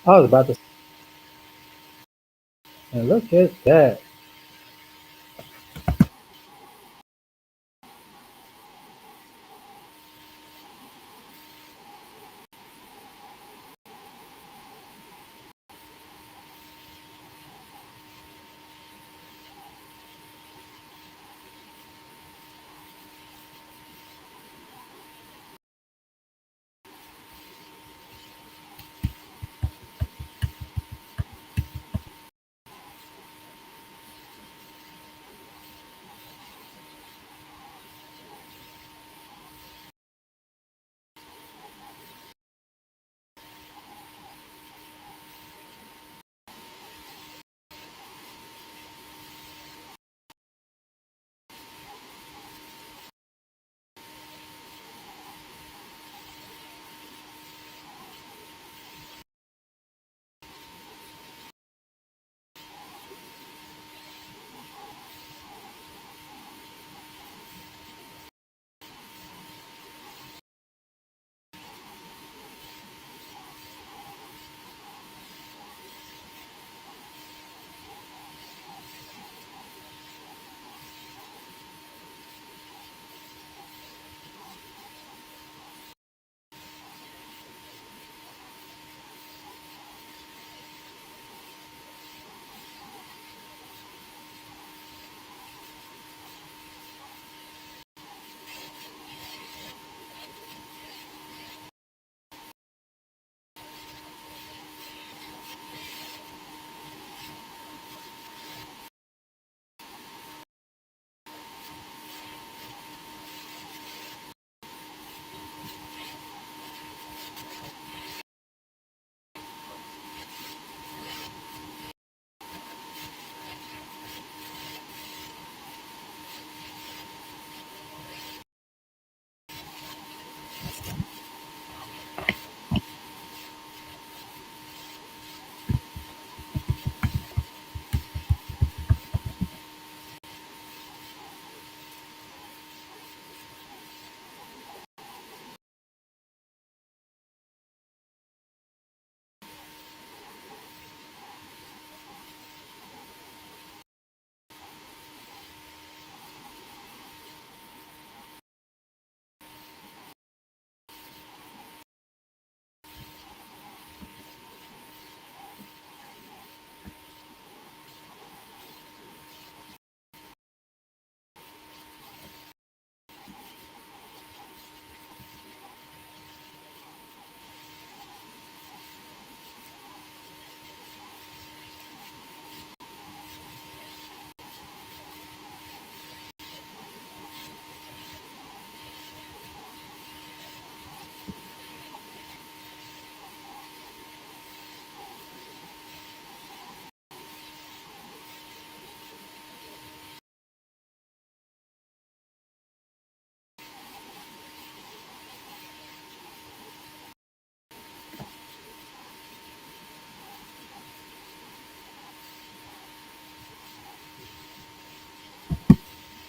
I was about to. And look at that.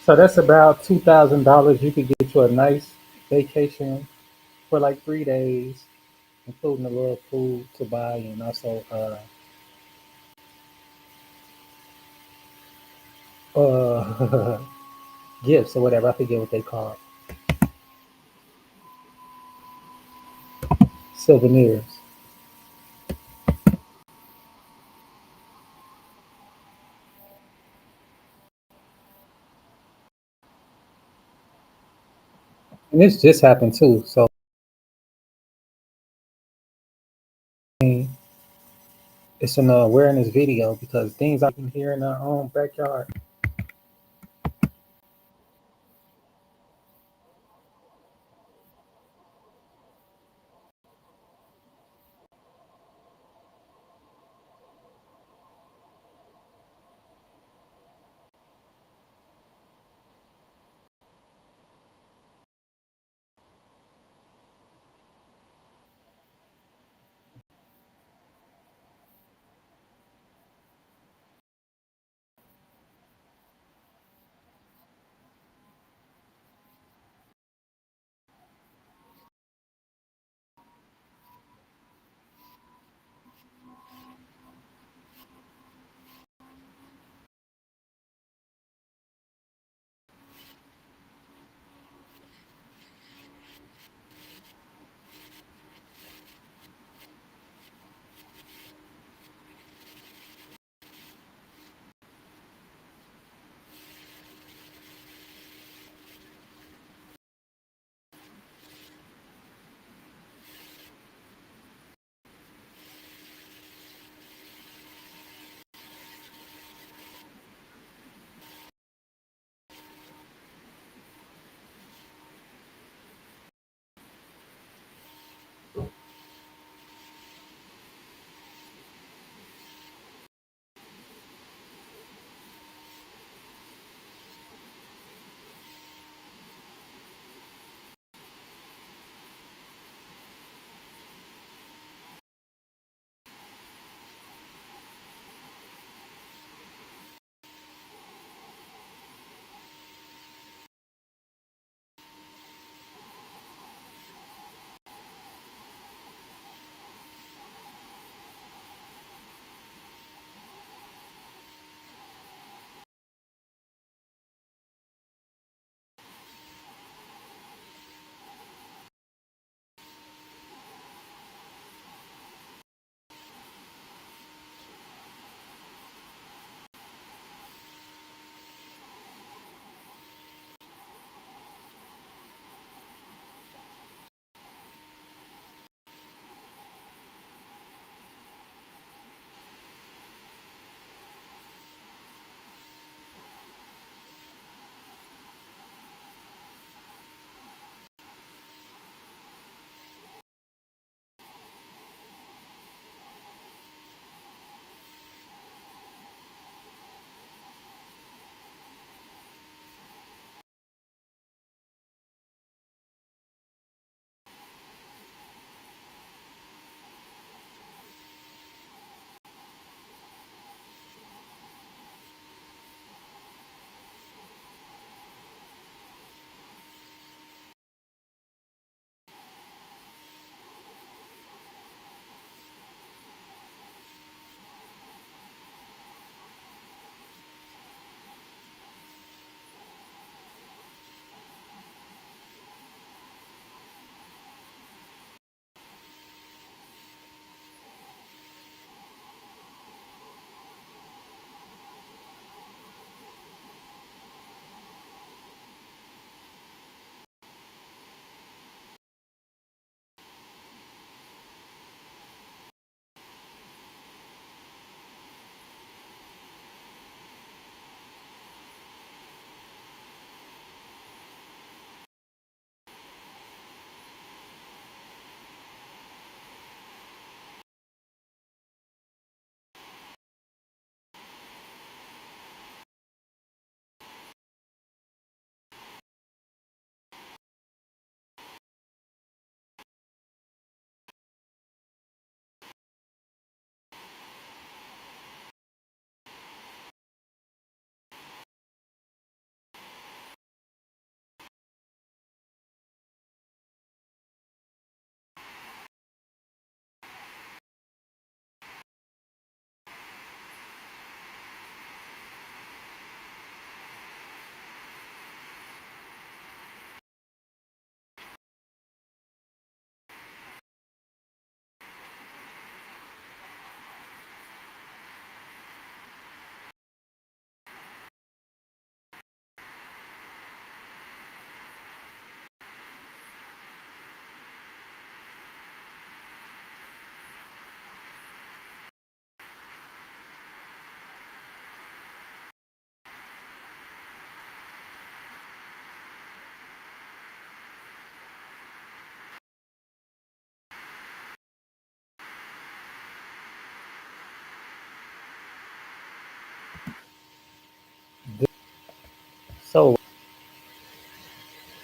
So that's about $2,000. You could get you a nice vacation for like 3 days, including a little food to buy and also gifts or whatever. I forget what they call it. Souvenirs. And this just happened too. So it's an awareness video because things I can hear in our own backyard.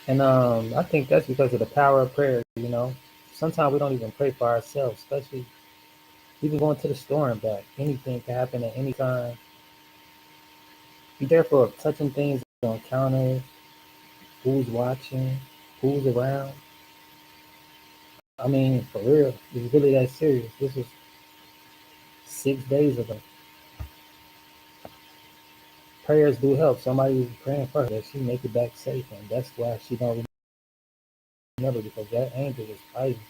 And I think that's because of the power of prayer. You know, sometimes we don't even pray for ourselves, especially even going to the store and back. Anything can happen at any time. Be careful of touching things on counters, who's watching, who's around. I mean, for real, it's really that serious. This was 6 days ago. Prayers do help. Somebody was praying for her that she make it back safe, and that's why she don't remember because that angel was fighting.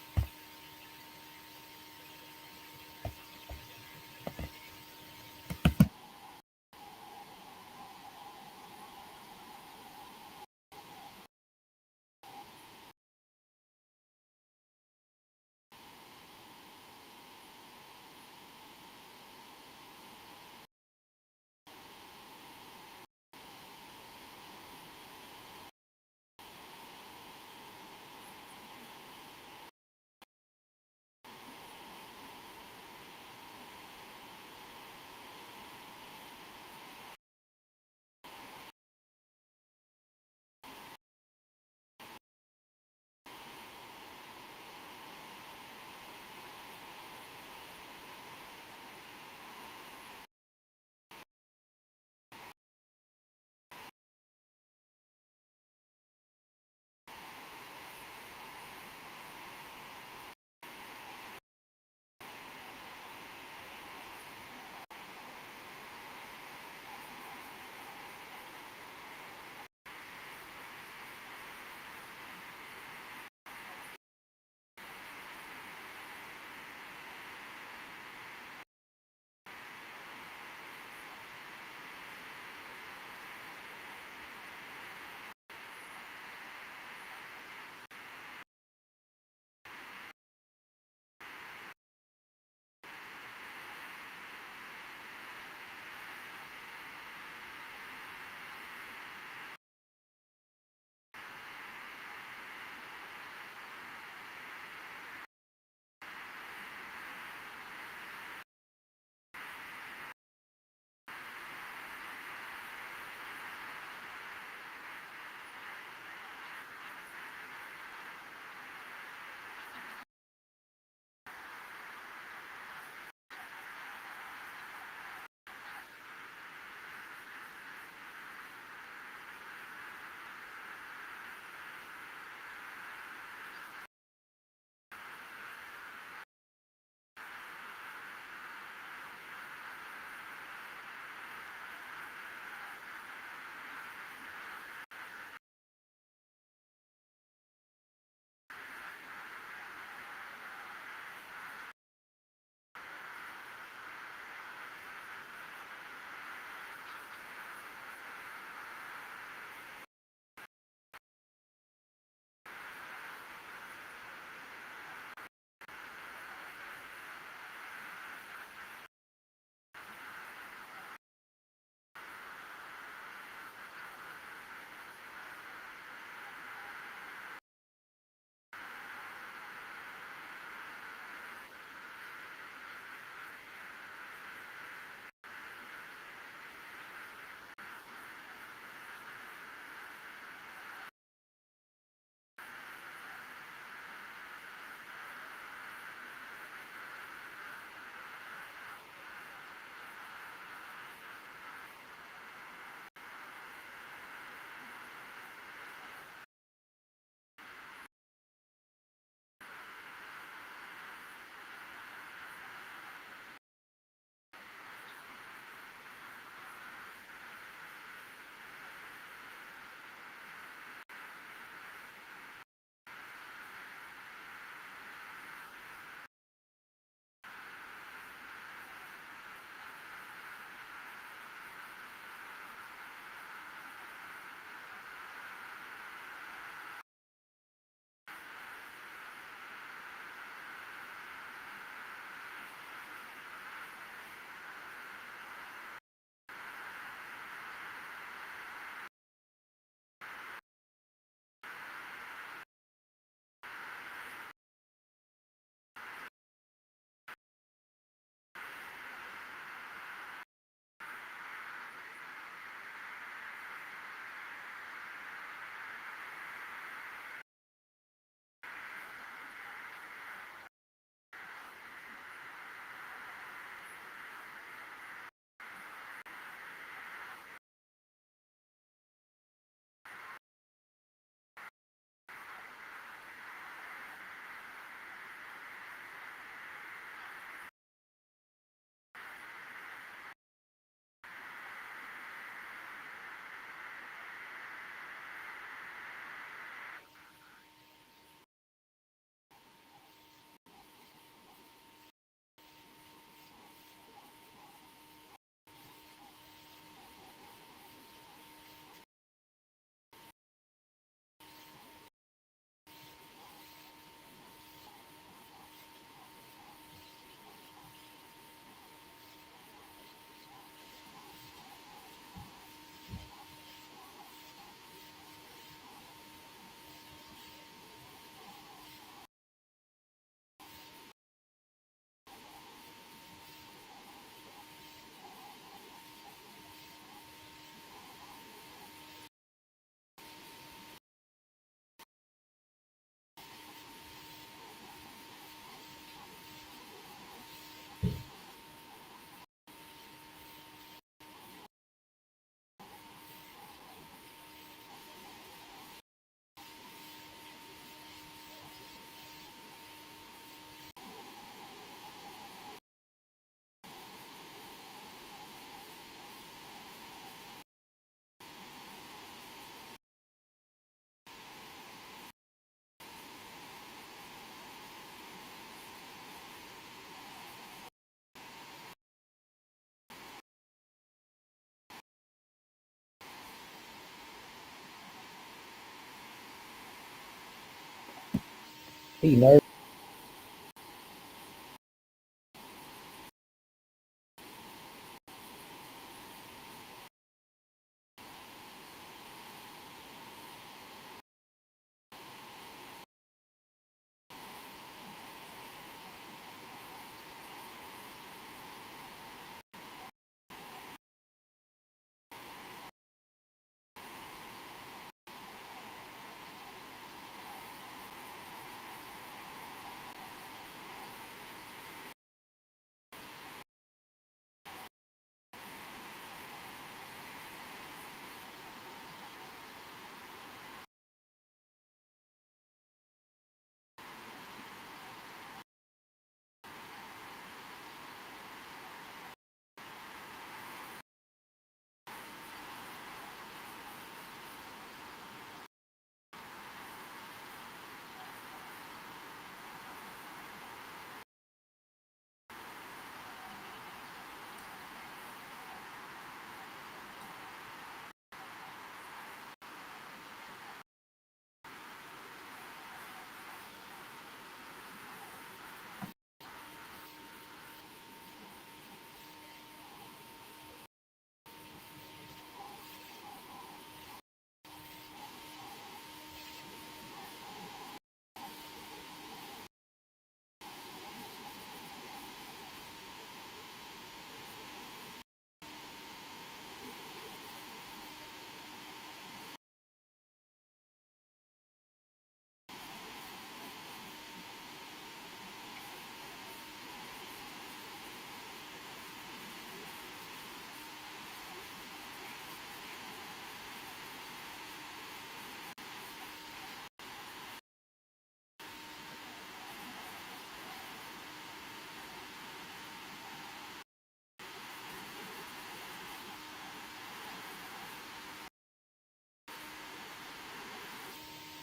He nervous.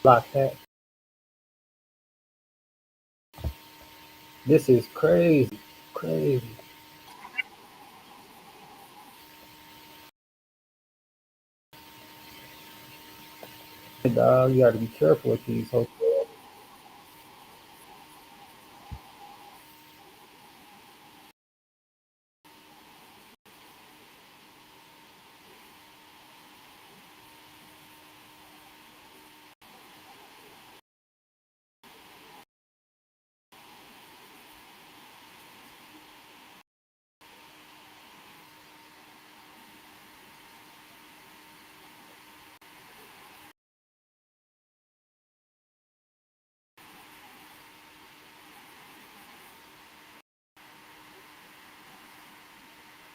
Block that. This is crazy. Crazy. Dog, you gotta be careful with these hotels.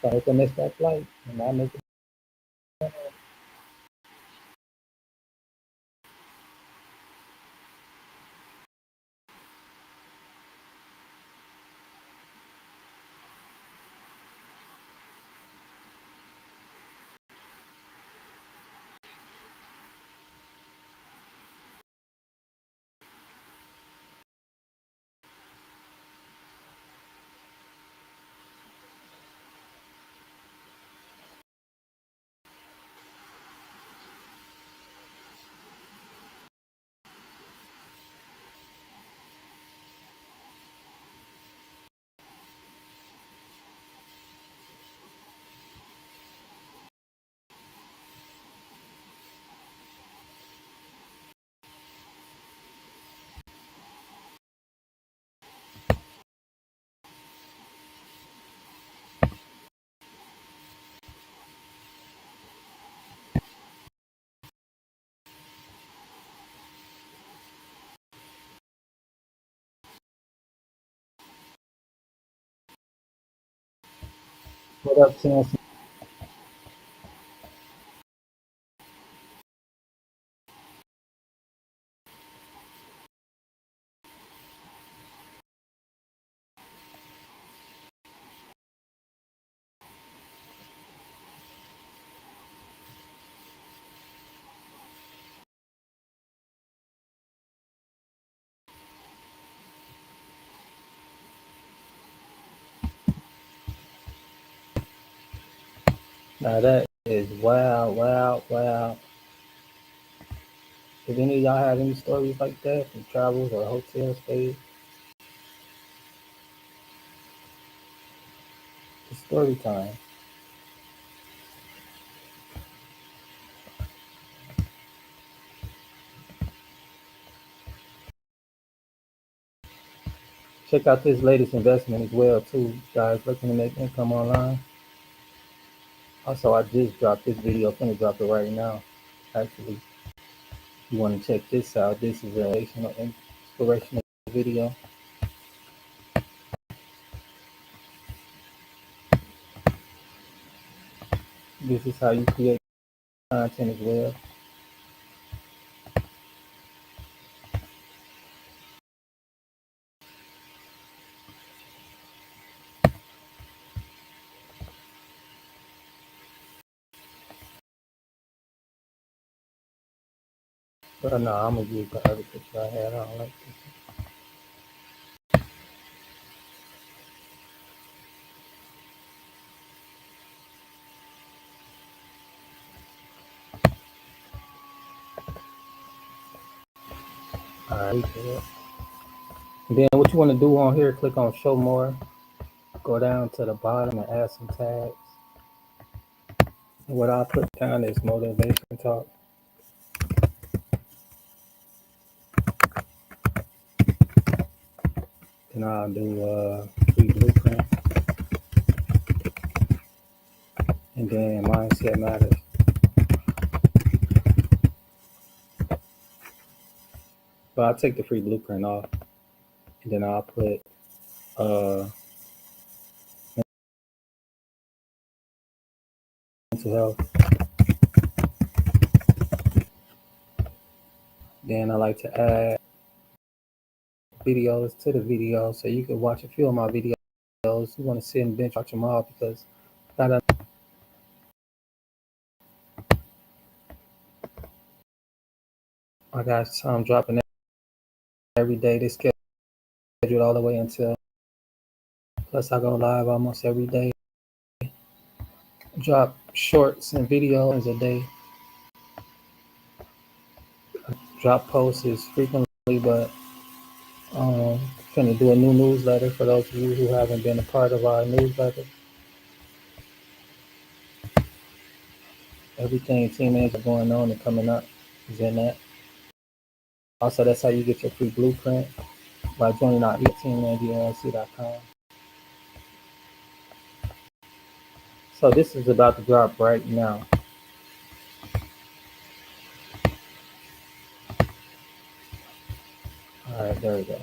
So I can miss that flight and I miss it. What up, Chance? Now that is wow, wow, wow. Did any of y'all have any stories like that from travels or hotel stays? It's story time. Check out this latest investment as well too, guys. Looking to make income online. Also, I just dropped this video. I'm gonna drop it right now. Actually, you want to check this out. This is an inspirational video. This is how you create content as well. But no, I'm gonna use the other picture I had. I don't like this. Alright, then what you want to do on here, click on show more, go down to the bottom and add some tags. And what I put down is motivation talk. Then I'll do free blueprint. And then mindset matters. But I'll take the free blueprint off. And then I'll put mental health. Then I like to add videos to the video so you can watch a few of my videos. You want to sit and bench watch them all because I got some dropping every day. They scheduled all the way until. Plus, I go live almost every day. Drop shorts and videos a day. Drop posts as frequently, but gonna do a new newsletter for those of you who haven't been a part of our newsletter. Everything teenagers going on and coming up is in that. Also, that's how you get your free blueprint by joining our teenagerllc.com. So this is about to drop right now. All right, there we go.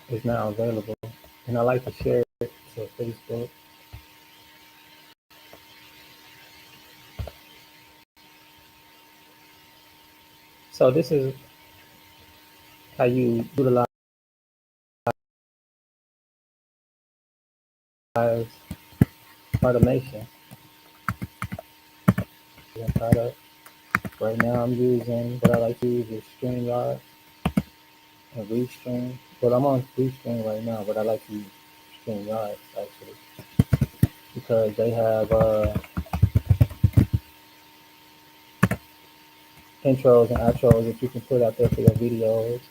It's now available, and I like to share it to Facebook. So this is how you utilize automation. Right now I'm using, what I like to use is StreamYard and Restream. Well, I'm on Restream right now, but I like to use StreamYard actually because they have intros and outros that you can put out there for your videos.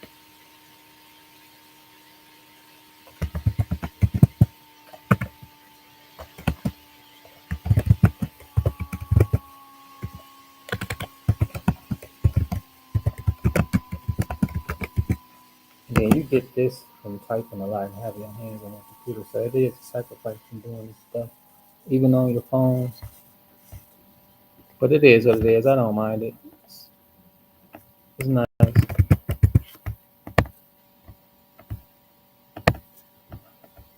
And then you get this from typing a lot and having your hands on the computer. So it is a sacrifice from doing this stuff, even on your phones. But it is what it is. I don't mind it. It's nice.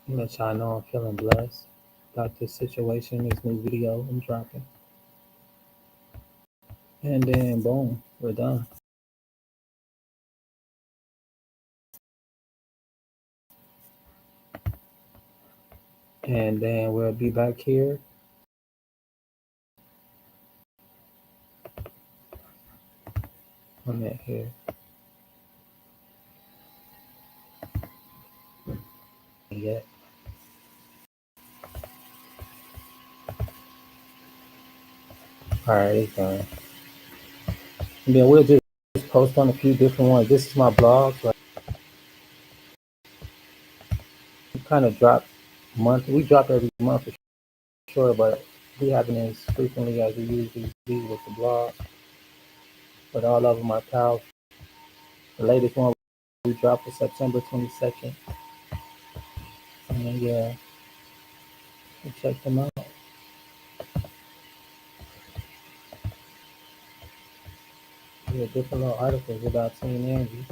Let y'all know I'm feeling blessed about this situation, this new video I'm dropping. And then boom, we're done. And then we'll be back here. I'm at here. Yet. All right, it's done. And then we'll just post on a few different ones. This is my blog. So we kind of drop month. We drop every month for sure, but we haven't as frequently as we usually do with the blog. But all of them are powerful. The latest one we dropped was September 22nd. And yeah, check them out. Yeah, different little articles about Team Angie,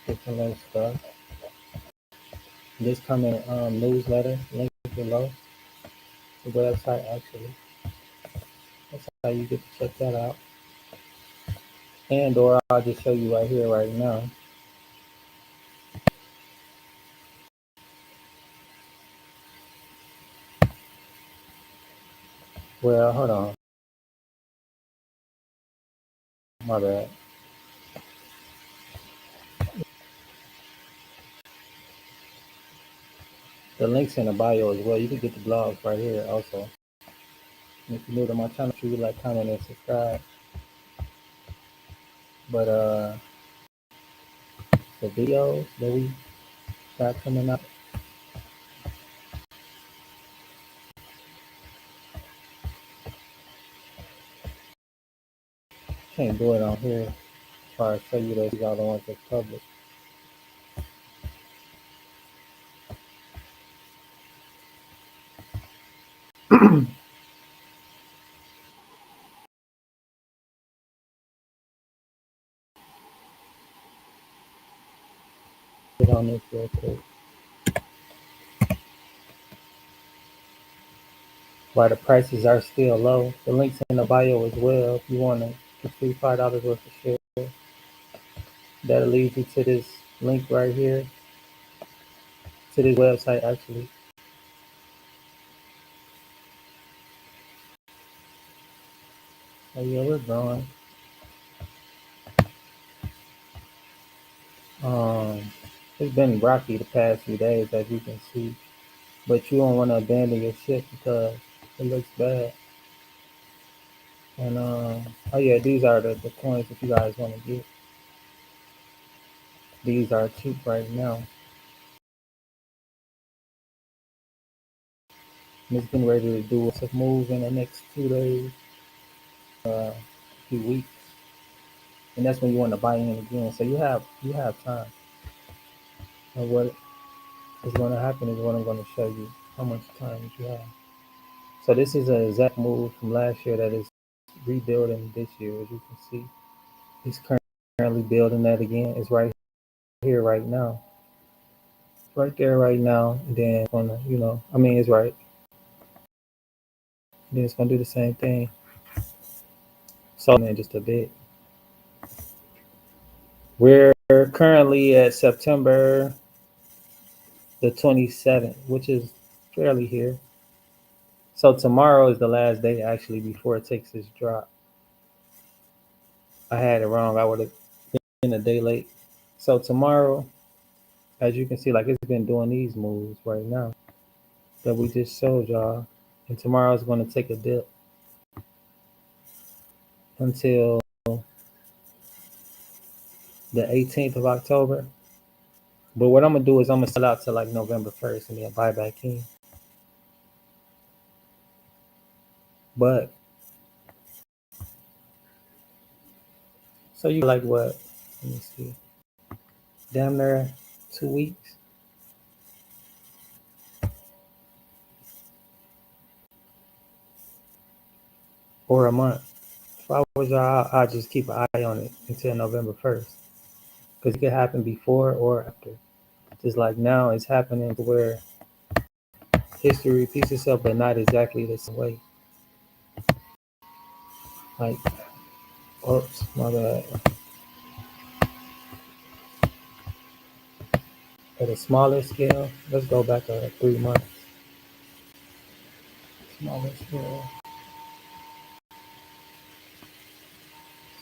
different little stuff. This coming newsletter, link below the website actually. That's how you get to check that out. And or I'll just show you right here, right now. Well, hold on. My bad. The link's in the bio as well. You can get the blogs right here also. And if you're new to my channel, you like, comment, and subscribe. But the videos that we got coming up, can't do it on here as far as show you those are the ones that's public. Get on this real quick. While the prices are still low, the link's in the bio as well. If you want to get free $5 worth of share, that'll lead you to this link right here, to this website actually. Oh yeah, we're growing. It's been rocky the past few days, as you can see, but you don't want to abandon your ship because it looks bad. And oh yeah, these are the coins if you guys want to get. These are cheap right now. And it's getting ready to do a move in the next 2 days, few weeks, and that's when you want to buy in again. So you have time. And what is going to happen is what I'm going to show you how much time you have. So this is an exact move from last year that is rebuilding this year, as you can see. He's currently building that again. It's right here, right now, right there, right now. And then gonna, it's right. Then it's gonna do the same thing. So man, just a bit. We're currently at September the 27th, which is fairly here. So tomorrow is the last day actually before it takes its drop. I had it wrong. I would have been a day late. So tomorrow, as you can see, like it's been doing these moves right now that we just showed y'all. And tomorrow is going to take a dip until the 18th of October. But what I'm going to do is I'm going to sell out to like November 1st and then buy back in. But, so you like what? Let me see. Damn near 2 weeks. Or a month. If I was y'all, I'll just keep an eye on it until November 1st. Because it could happen before or after. Just like now, it's happening to where history repeats itself, but not exactly the same way. Like, oops, my bad. At a smaller scale, let's go back 3 months. Smaller scale.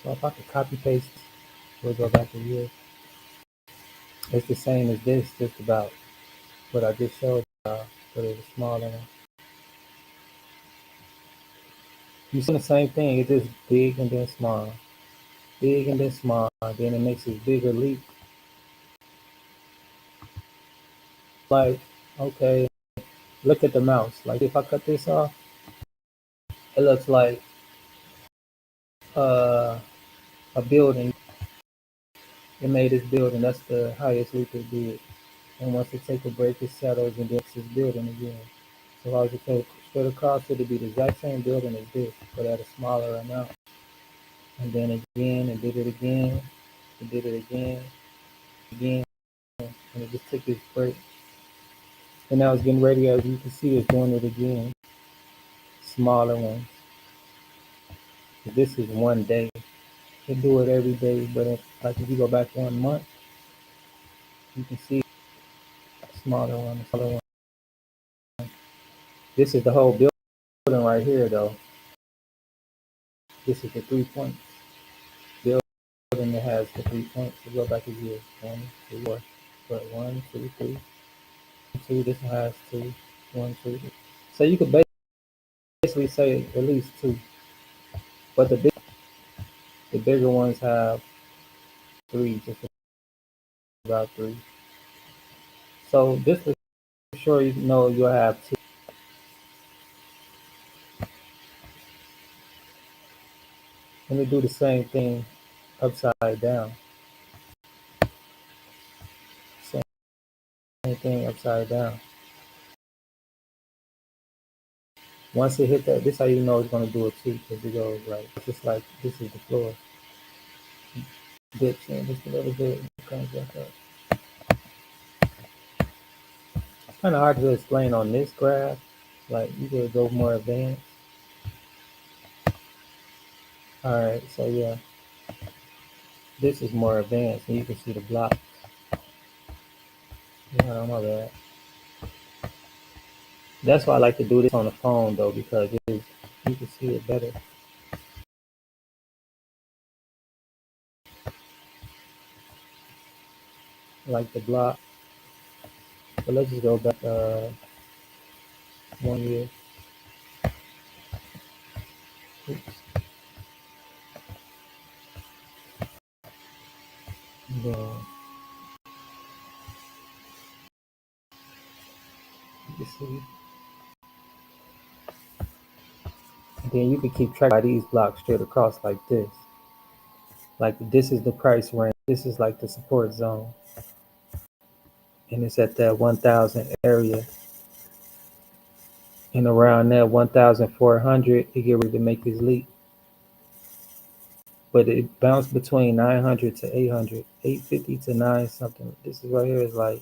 So if I could copy paste, we'll go back a year. It's the same as this, just about what I just showed y'all, but it's smaller. You see the same thing. It's just big and then small, big and then small. Then it makes this bigger leap. Like, okay, look at the mouse. Like if I cut this off, it looks like uh, a building. It made this building. That's the highest leap it did. And once it takes a break, it settles and then it's this building again. So if I was to take straight across, it would be the exact same building as this, but at a smaller amount. And then again, and did it again, and did it again, and it just took this break. And now it's getting ready, as you can see, it's doing it again. Smaller ones. This is one day. They do it every day, but like if you go back 1 month, you can see smaller one, smaller one. This is the whole building right here, though. This is the 3 points. Building that has the 3 points. So go back a year. 1, 2, 4. But 1, 2, 3, 2. This one has 2. 1, 2. So you could basically say at least 2. But the bigger ones have 3, just about 3. So this for sure you know you'll have 2. Let me do the same thing upside down. Same thing upside down. Once it hit that, this how you know it's gonna do it too, because it goes like it's just like this is the floor. Dips in just a little bit, and comes back up. It's kind of hard to explain on this graph. Like you could go more advanced. All right, so yeah, this is more advanced, and you can see the blocks. Yeah, my bad. That's why I like to do this on the phone though, because you can see it better. Like the block. But let's just go back 1 year. Oops. Then you can see. Then you can keep track of these blocks straight across like this. Like this is the price range. This is like the support zone. And it's at that 1,000 area. And around that 1,400, it get ready to make this leap. But it bounced between 900 to 800, 850 to 9 something. This is right here is like,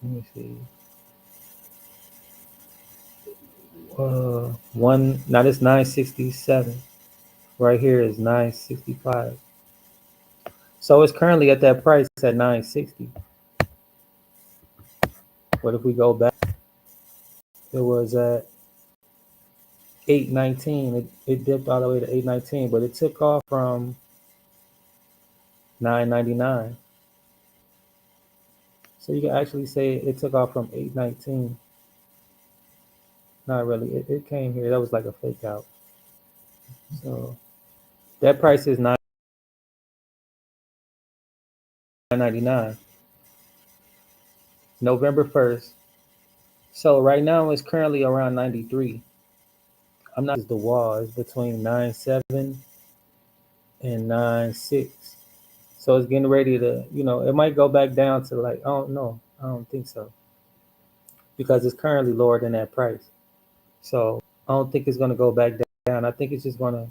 let me see. Now this 967. Right here is 965. So it's currently at that price at 960. But if we go back, it was at 819. It dipped all the way to 819, but it took off from 999. So you can actually say it took off from 819. Not really. It came here. That was like a fake out. So that price is 999. November 1st. So right now it's currently around 93. I'm not, is the wall. It's between 97 and 96. So it's getting ready to, it might go back down to like, I don't know. I don't think so. Because it's currently lower than that price. So I don't think it's going to go back down. I think it's just going to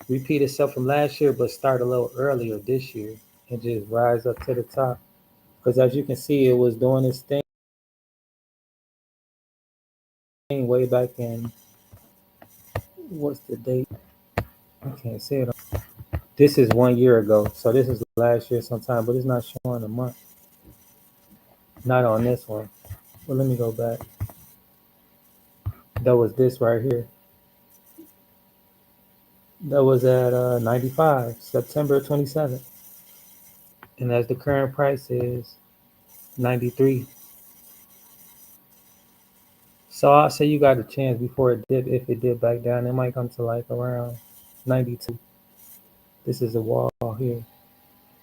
repeat itself from last year, but start a little earlier this year and just rise up to the top. Because as you can see, it was doing its thing way back in, what's the date? I can't say it. This is 1 year ago. So this is last year sometime, but it's not showing a month. Not on this one. Well, let me go back. That was this right here. That was at 95, September 27th. And as the current price is 93. So I'll say you got a chance before it dip. If it dip back down, it might come to like around 92. This is a wall here.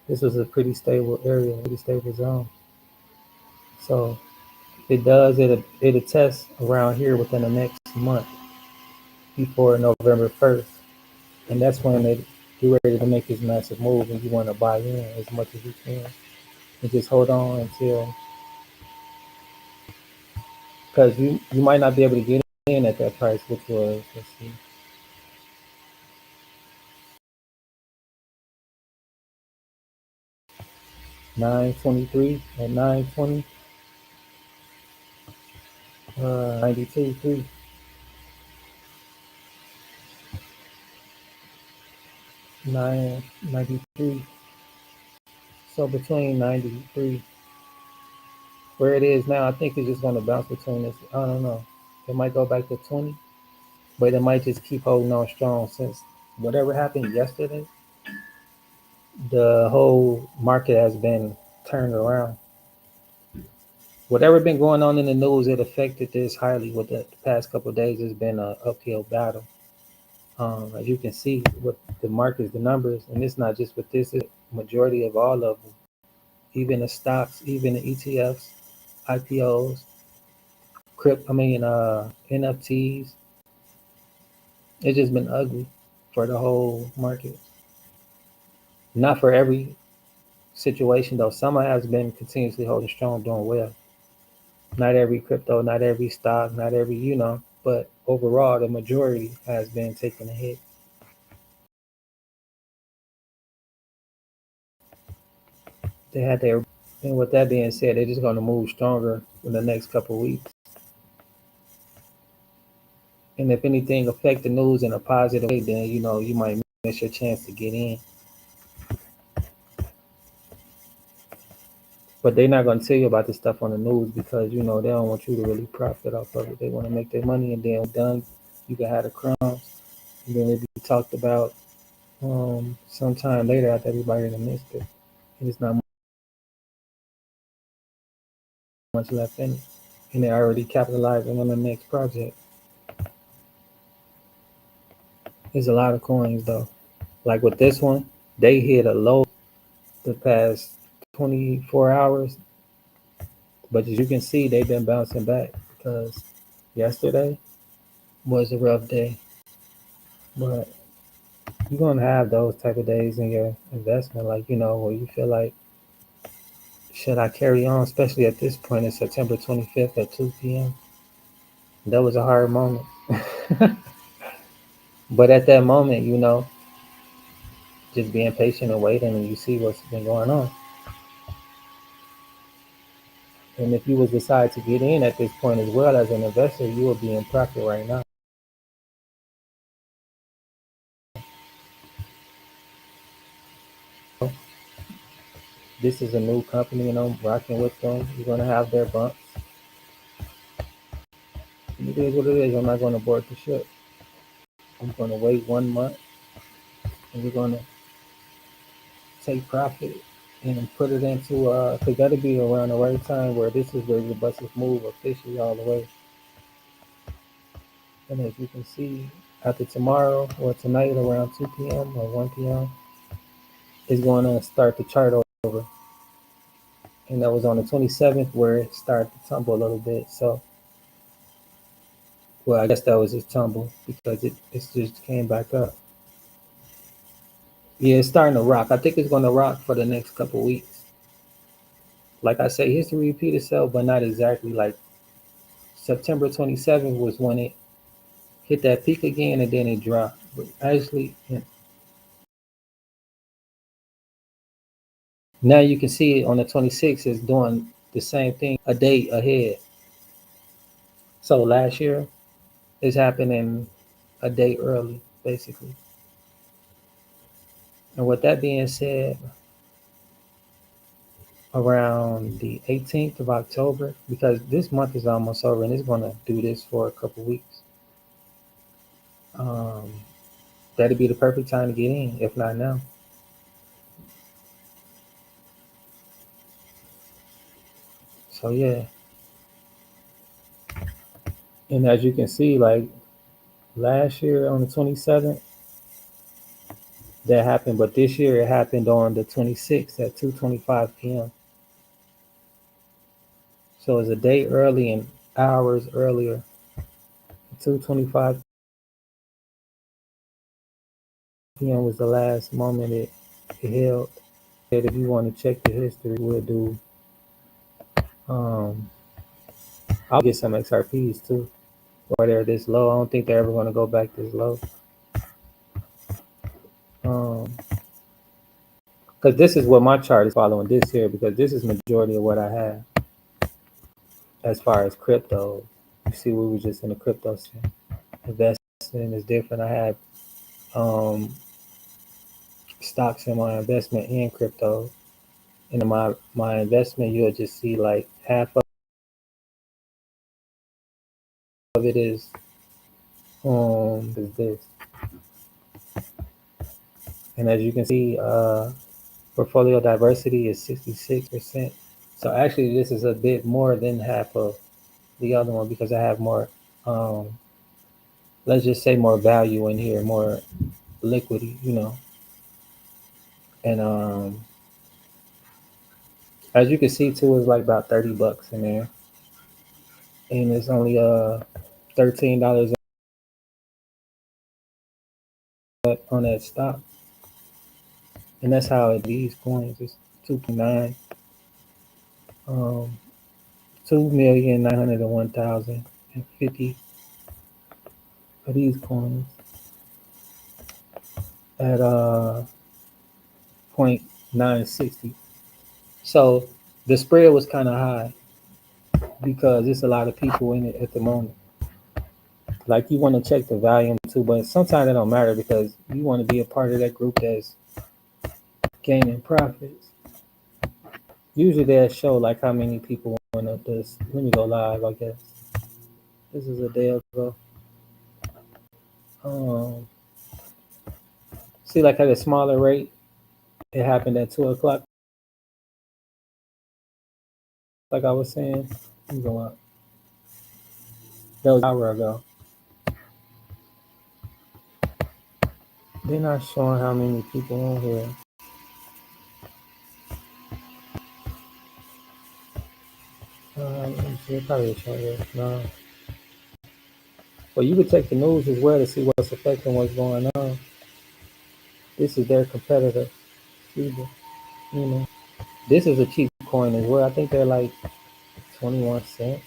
This was a pretty stable area, pretty stable zone. So if it does, it'll test around here within the next month before November 1st. And that's when they get ready to make this massive move and you want to buy in as much as you can. And just hold on until, because you might not be able to get in at that price, which was, let's see, 923 at 920, 92, 3, 993. So between 93, where it is now, I think it's just going to bounce between this. I don't know. It might go back to 20, but it might just keep holding on strong since whatever happened yesterday, the whole market has been turned around. Whatever been going on in the news, it affected this highly. With the past couple of days, it's been an uphill battle. As you can see with the markets, the numbers, and it's not just with this, it's majority of all of them, even the stocks, even the ETFs, IPOs, NFTs. It's just been ugly for the whole market. Not for every situation though. Some has been continuously holding strong, doing well. Not every crypto, not every stock, not every, but overall, the majority has been taking a hit. They had their, and with that being said, they're just going to move stronger in the next couple of weeks. And if anything affect the news in a positive way, then you might miss your chance to get in. But they're not going to tell you about this stuff on the news because they don't want you to really profit off of it. They want to make their money, and then when done, you can have the crumbs, and then it'll be talked about sometime later after everybody in the midst it. And it's not much left in it, and they're already capitalizing on the next project. There's a lot of coins though. Like with this one, they hit a low the past 24 hours, but as you can see, they've been bouncing back because yesterday was a rough day. But you're gonna have those type of days in your investment, like where you feel like, should I carry on? Especially at this point, in September 25th at 2 p.m. That was a hard moment. But at that moment, just being patient and waiting, and you see what's been going on. And if you was decide to get in at this point as well as an investor, you will be in profit right now. This is a new company, I'm rocking with them. You're gonna have their bumps. It is what it is. I'm not gonna board the ship. I'm gonna wait 1 month, and we're gonna take profit and put it into because that'll be around the right time where this is where the buses move officially all the way. And as you can see, after tomorrow or tonight around 2 p.m. or 1 p.m., it's going to start the chart over. And that was on the 27th where it started to tumble a little bit. So, well, I guess that was just tumble because it just came back up. Yeah, it's starting to rock. I think it's going to rock for the next couple weeks. Like I say, history repeat itself, but not exactly. Like September 27th was when it hit that peak again and then it dropped. But actually, now you can see it on the 26th is doing the same thing a day ahead. So last year is happening a day early, basically. And with that being said, around the 18th of October, because this month is almost over and it's going to do this for a couple weeks, um, that'd be the perfect time to get in, if not now. So yeah, And as you can see, like last year on the 27th, that happened, but this year it happened on the 26th at 2:25 p.m. So it's a day early and hours earlier. 2:25 p.m. was the last moment it held. And if you want to check the history, we'll do. Um, I'll get some XRPs too. Why they're this low? I don't think they're ever going to go back this low. Because this is what my chart is following this here. Because this is majority of what I have as far as crypto. You see, we were just in the crypto scene. Investing is different. I have stocks in my investment in crypto. And in my investment, you'll just see like half of it is this. And as you can see, portfolio diversity is 66%. So actually, this is a bit more than half of the other one because I have more, let's just say more value in here, more liquidity, And as you can see too, it's like about $30 in there, and it's only $13 on that stock, and that's how these coins is 2.9, 2,901,050 of these coins at 0.960. So the spread was kind of high because there's a lot of people in it at the moment. Like you want to check the volume too, but sometimes it don't matter because you want to be a part of that group that's gaining profits. Usually they'll show like how many people went up this. Let me go live, I guess. This is a day ago. See, like at a smaller rate, it happened at 2 o'clock. Like I was saying, let me go up. That was an hour ago. They're not showing how many people on here. They're probably showing it. No. Well, you could check the news as well to see what's affecting what's going on. This is their competitor. You know, this is a cheap coin as well. I think they're like 21 cents.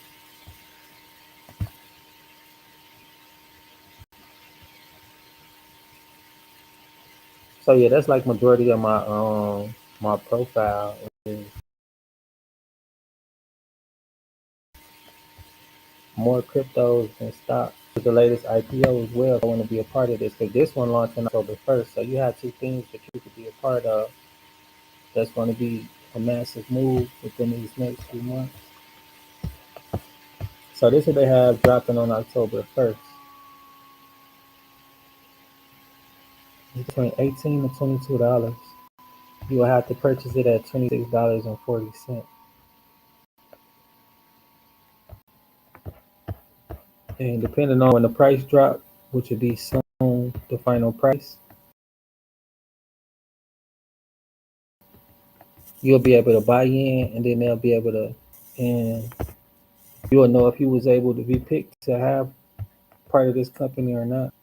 So yeah, that's like majority of my profile is more cryptos than stocks. The latest IPO as well. I want to be a part of this because this one launched on October 1st. So you have two things that you could be a part of. That's going to be a massive move within these next few months. So this is what they have dropping on October 1st. It's between $18 to $22. You will have to purchase it at $26.40. And depending on when the price drop, which would be soon the final price, you'll be able to buy in, and then they'll be able to, and you'll know if you was able to be picked to have part of this company or not.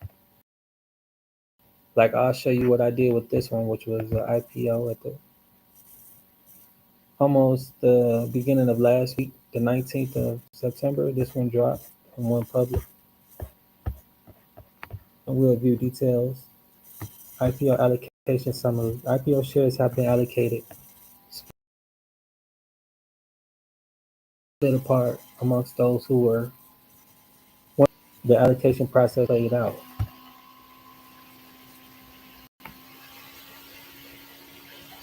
Like I'll show you what I did with this one, which was the IPO at the almost the beginning of last week, the 19th of September. This one dropped and went public. And we'll view details. IPO allocation summary. IPO shares have been allocated, split apart amongst those who were the allocation process played out.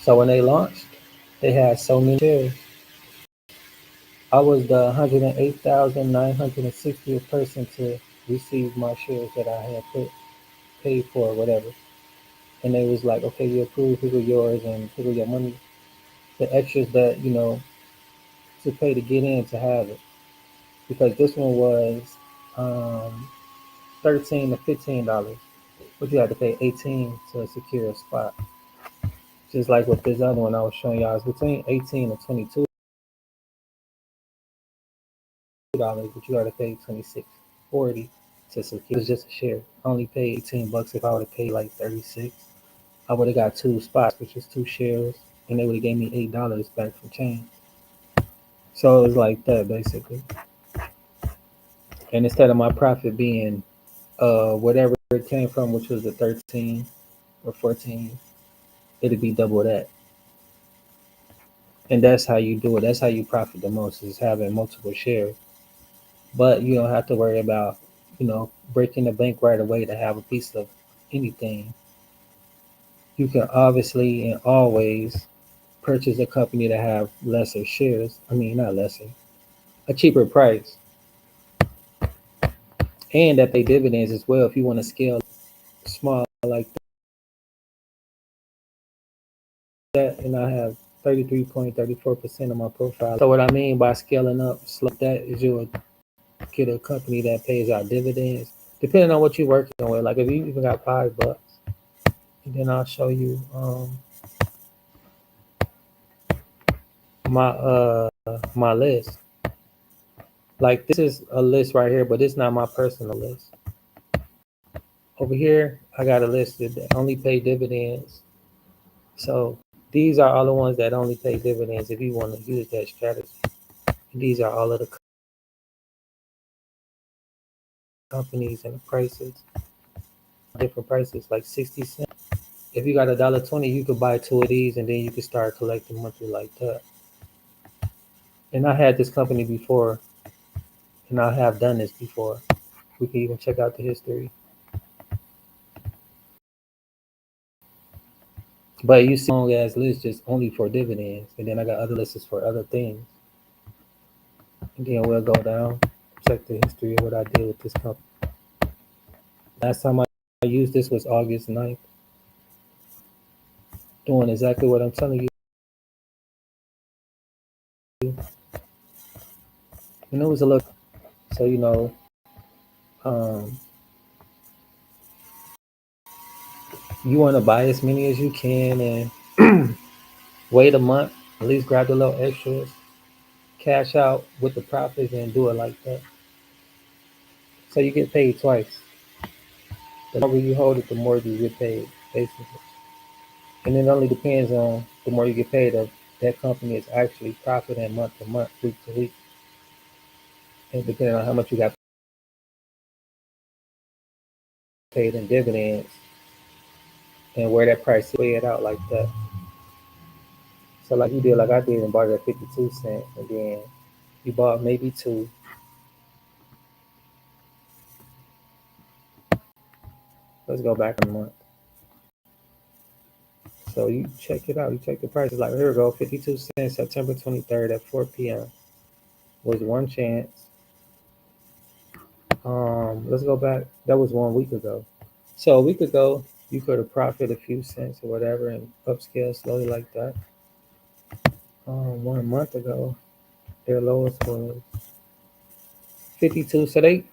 So when they launched, they had so many shares. I was the 108,960th person to receive my shares that I had paid for or whatever. And they was like, okay, you approve, here are yours, and here are your money, the extras that, to pay to get in to have it. Because this one was um, $13 to $15, but you have to pay 18 to secure a spot. Just like with this other one I was showing y'all, it's between 18 and $22, but you got to pay 26.40 to secure. It's just a share. I only paid $18. If I would have paid like 36, I would have got two spots, which is two shares, and they would have gave me $8 back from change. So it was like that basically. And instead of my profit being whatever it came from, which was the 13 or 14, it'd be double that. And that's how you do it. That's how you profit the most, is having multiple shares. But you don't have to worry about, breaking the bank right away to have a piece of anything. You can obviously and always purchase a company to have lesser shares. I mean, not lesser, a cheaper price, and that pay dividends as well if you want to scale small like that. And I have 33.34% of my profile. So what I mean by scaling up like that is you'll get a company that pays out dividends, depending on what you're working with. Like if you even got $5, and then I'll show you my list. Like this is a list right here, but it's not my personal list. Over here, I got a list that only pay dividends. So these are all the ones that only pay dividends if you want to use that strategy. And these are all of the companies and the prices, different prices, like 60 cents. If you got $1.20, you could buy two of these and then you could start collecting monthly like that. And I had this company before, and I have done this before. We can even check out the history. But you see long ass list just only for dividends. And then I got other lists for other things. And then we'll go down, check the history of what I did with this company. Last time I used this was August 9th. Doing exactly what I'm telling you. And it was a look. So, um, you want to buy as many as you can and wait a month, at least grab the little extras, cash out with the profits and do it like that. So you get paid twice. The longer you hold it, the more you get paid, basically. And it only depends on the more you get paid of that company is actually profiting month to month, week to week. And depending on how much you got paid in dividends and where that price is, weigh it out like that. So like you did, like I did, and bought it at 52 cents, and then you bought maybe two. Let's go back a month. So you check it out. You check the prices. Like here we go, 52 cents, September 23rd at 4 p.m. was one chance. Let's go back. That was 1 week ago. So a week ago, you could have profited a few cents or whatever and upscale slowly like that. 1 month ago, their lowest was 52. So they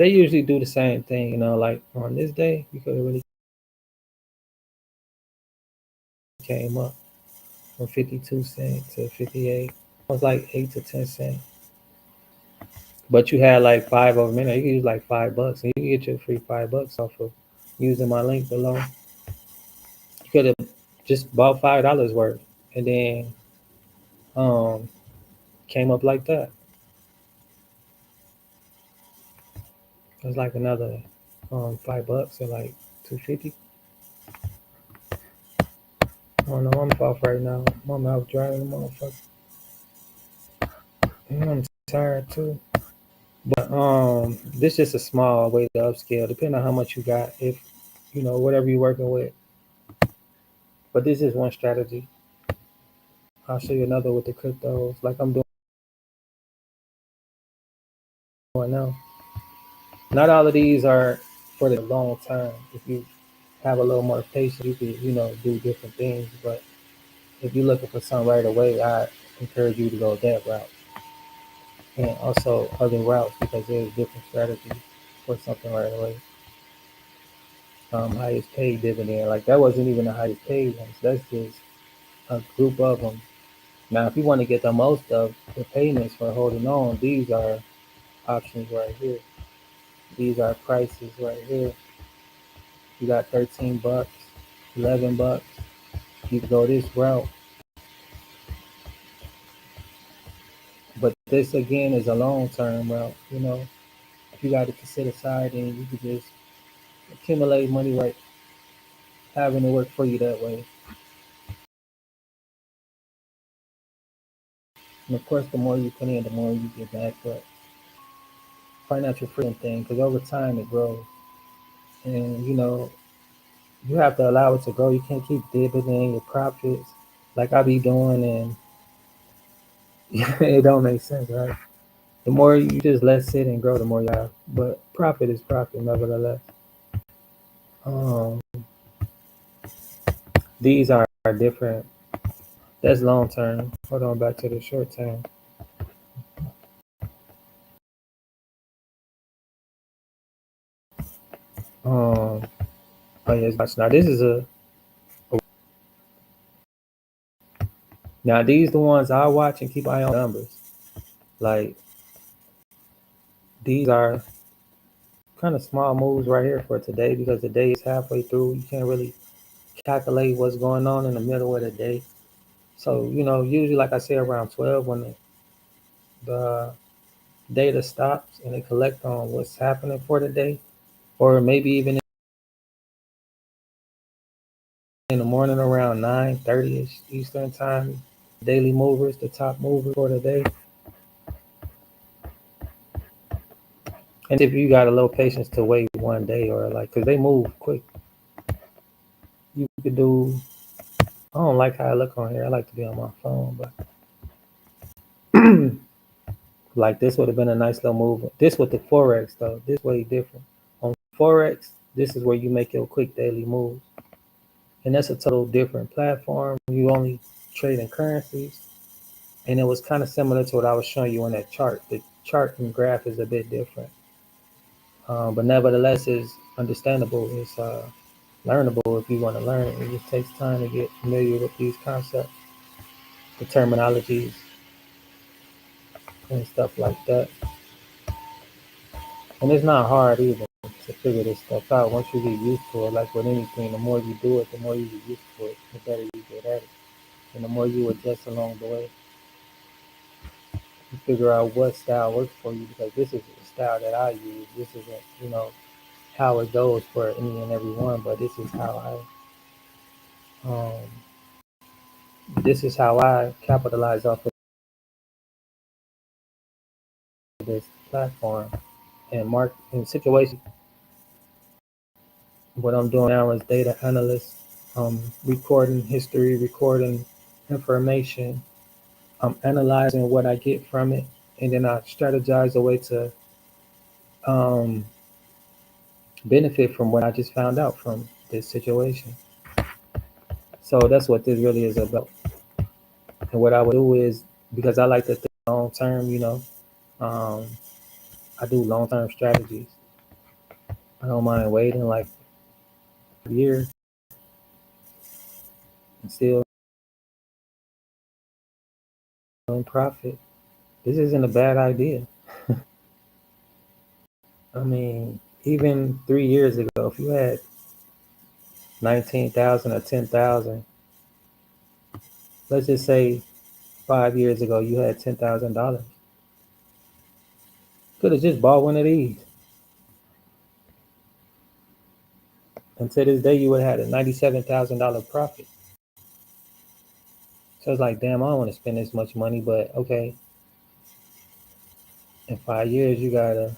usually do the same thing, like on this day, you could have really came up from 52 cents to 58. It was like 8 to 10 cents. But you had like 5 over minute. You could use like $5 and you can get your free $5 off of using my link below. You could have just bought $5 worth and then um came up like that. It was like another $5 or like 250. I don't know, I'm off right now. My mouth dry in the motherfucker. And I'm tired too. But this is just a small way to upscale, depending on how much you got, if whatever you're working with. But this is one strategy. I'll show you another with the cryptos, like I'm doing now. Not all of these are for the long term. If you have a little more patience, you can, do different things. But if you're looking for something right away, I encourage you to go that route. and also other routes because there's different strategies for something right away. Highest paid dividend, like that wasn't even the highest paid ones. That's just a group of them. Now, if you want to get the most of the payments for holding on, these are options right here. These are prices right here. You got 13 bucks, 11 bucks. You can go this route. But this again is a long term route. You know, if you got it to set aside and you can just accumulate money right, having it work for you that way. And of course, the more you put in, the more you get back. But financial freedom thing, because over time it grows. And you know, you have to allow it to grow. You can't keep dipping in your profits like I be doing, and it don't make sense, right? The more you just let sit and grow, the more you have. But profit is profit, nevertheless. Um, these are different. That's long term. Hold on, back to the short term. Um, oh yes, now this is now these the ones I watch and keep eye on numbers. Like these are kind of small moves right here for today because the day is halfway through. You can't really calculate what's going on in the middle of the day. So, you know, usually, like I say, around 12 when the data stops and they collect on what's happening for the day, or maybe even in the morning around 9:30ish Eastern time, daily movers, the top movers for the day. And if you got a little patience to wait one day or like, because they move quick, you could do, I don't like how I look on here. I like to be on my phone, but like this would have been a nice little move. This with the Forex though, this way different. On Forex, this is where you make your quick daily moves. And that's a total different platform. You only trade in currencies. And it was kind of similar to what I was showing you on that chart. The chart and graph is a bit different. But nevertheless, is understandable. It's learnable if you want to learn it. It just takes time to get familiar with these concepts, the terminologies, and stuff like that. And it's not hard either to figure this stuff out once you get used to it. Like with anything, the more you do it, the more you get used to it, the better you get at it. And the more you adjust along the way, you figure out what style works for you because this is the style that I use. This isn't, you know, how it goes for any and every one, but this is how I capitalize off of this platform and mark in situations. What I'm doing now is data analyst, recording history, recording information. I'm analyzing what I get from it, and then I strategize a way to um, benefit from what I just found out from this situation. So that's what this really is about. And what I would do is because I like to think long term, you know, um, I do long term strategies. I don't mind waiting like a year and still in profit. This isn't a bad idea. I mean, even 3 years ago, if you had 19,000 or 10,000, let's just say 5 years ago you had $10,000, could have just bought one of these, and to this day you would have had a $97,000 profit. So it's like, damn, I don't want to spend this much money, but okay, in 5 years you got a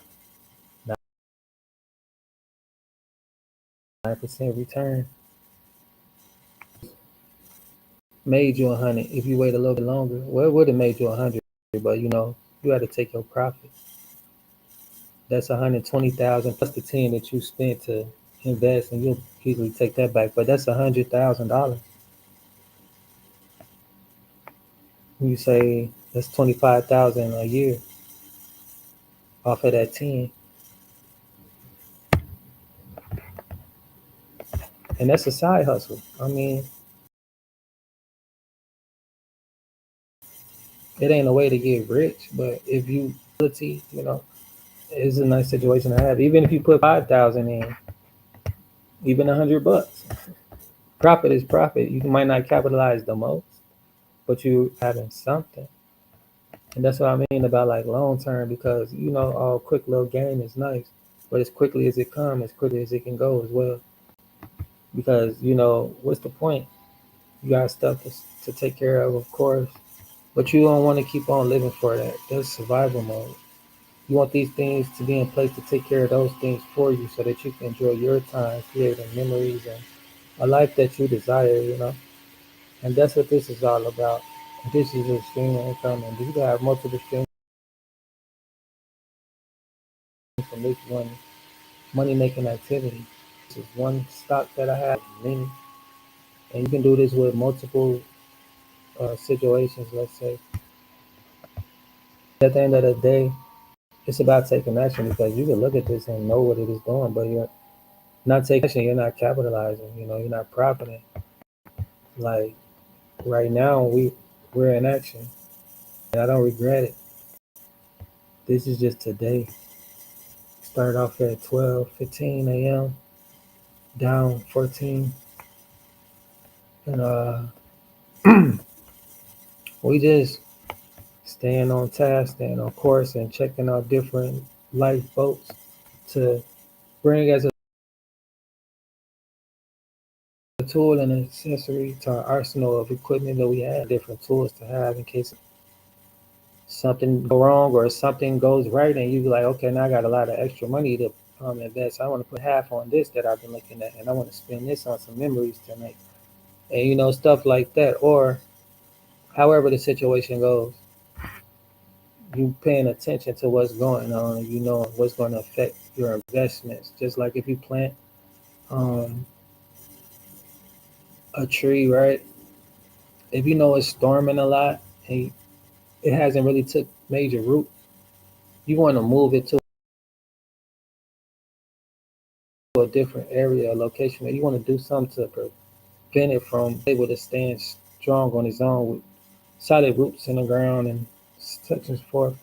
9% return. Made you 100 if you wait a little bit longer. Well, it would have made you 100, but you know you had to take your profit. That's 120,000 plus the 10 that you spent to invest, and you'll easily take that back. But that's $100,000. You say that's 25,000 a year. off of that 10. And that's a side hustle. I mean, it ain't a way to get rich, but if you, you know, it's a nice situation to have. Even if you put 5,000 in, even $100, profit is profit. You might not capitalize the most, but you having something. And that's what I mean about like long term, because all quick little gain is nice, but as quickly as it comes, as quickly as it can go as well. Because what's the point? You got stuff to take care of course, but you don't want to keep on living for that. That's survival mode. You want these things to be in place to take care of those things for you, so that you can enjoy your time, creating memories and a life that you desire. And that's what this is all about. This is a stream of income, and you can have multiple streams from this one money making activity. This is one stock that I have many, and you can do this with multiple situations. Let's say at the end of the day, it's about taking action, because you can look at this and know what it is doing, but you're not taking action. You're not capitalizing. You're not profiting. Like right now, we're in action, and I don't regret it. This is just today. Started off at 12:15 a.m. down 14, and we just staying on task, staying on course, and checking out different lifeboats to bring as a tool and an accessory to our arsenal of equipment that we have, different tools to have in case something go wrong or something goes right, and you be like, okay, now I got a lot of extra money to invest. I want to put half on this that I've been looking at, and I want to spend this on some memories tonight, and stuff like that. Or however the situation goes, you paying attention to what's going on, and what's going to affect your investments. Just like if you plant um, a tree, right? If it's storming a lot and it hasn't really took major root, you want to move it to a different area or location, or you want to do something to prevent it from able to stand strong on its own with solid roots in the ground and such and forth.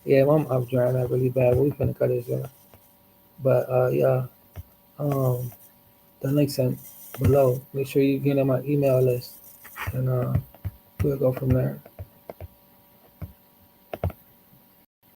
Yeah, I'm drying out really bad. We finna cut this out. But yeah, um, the links in below. Make sure you get on my email list, and we'll go from there.